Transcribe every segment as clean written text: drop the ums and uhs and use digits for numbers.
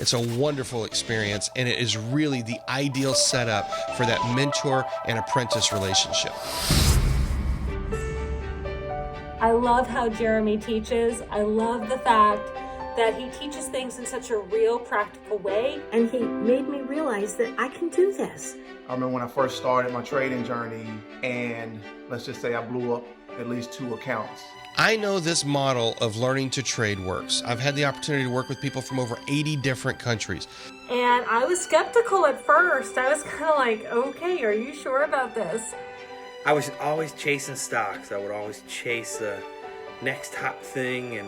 It's a wonderful experience, and it is really the ideal setup for that mentor and apprentice relationship. I love how Jeremy teaches. I love the fact that he teaches things in such a real, practical way. And he made me realize that I can do this. I remember when I first started my trading journey, and let's just say I blew up at least 2 accounts. I know this model of learning to trade works. I've had the opportunity to work with people from over 80 different countries. And I was skeptical at first. I was kind of like, okay, are you sure about this? I was always chasing stocks. I would always chase the next hot thing and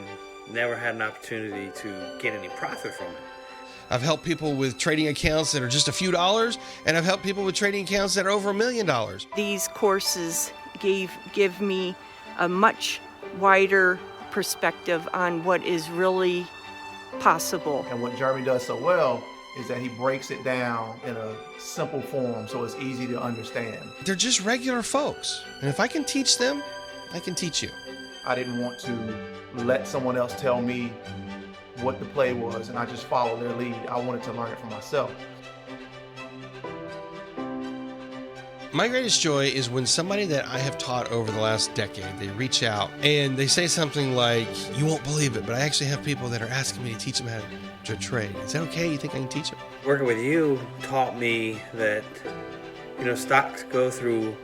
never had an opportunity to get any profit from it. I've helped people with trading accounts that are just a few dollars, and I've helped people with trading accounts that are over $1 million. These courses give me a much wider perspective on what is really possible. And what Jeremy does so well is that he breaks it down in a simple form so it's easy to understand. They're just regular folks, and if I can teach them, I can teach you. I didn't want to let someone else tell me what the play was, and I just followed their lead. I wanted to learn it for myself. My greatest joy is when somebody that I have taught over the last decade, they reach out and they say something like, you won't believe it, but I actually have people that are asking me to teach them how to trade. Is that okay? You think I can teach them? Working with you taught me that, stocks go through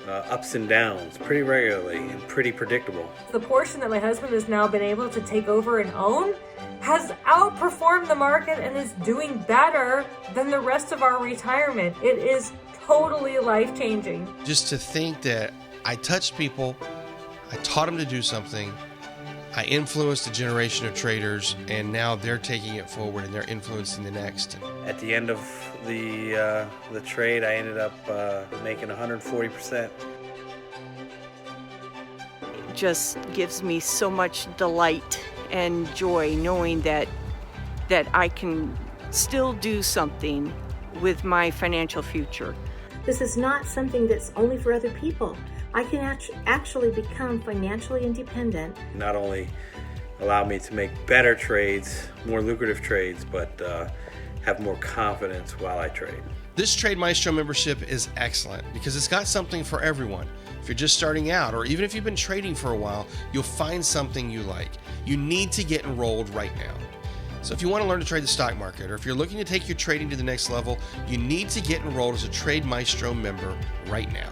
ups and downs pretty regularly and pretty predictable. The portion that my husband has now been able to take over and own has outperformed the market and is doing better than the rest of our retirement. It is totally life-changing. Just to think that I touched people, I taught them to do something, I influenced a generation of traders, and now they're taking it forward and they're influencing the next. At the end of the trade, I ended up making 140%. It just gives me so much delight and joy knowing that I can still do something with my financial future. This is not something that's only for other people. I can actually become financially independent. Not only allow me to make better trades, more lucrative trades, but have more confidence while I trade. This Trade Maestro membership is excellent because it's got something for everyone. If you're just starting out, or even if you've been trading for a while, you'll find something you like. You need to get enrolled right now. So if you want to learn to trade the stock market, or if you're looking to take your trading to the next level, you need to get enrolled as a Trade Maestro member right now.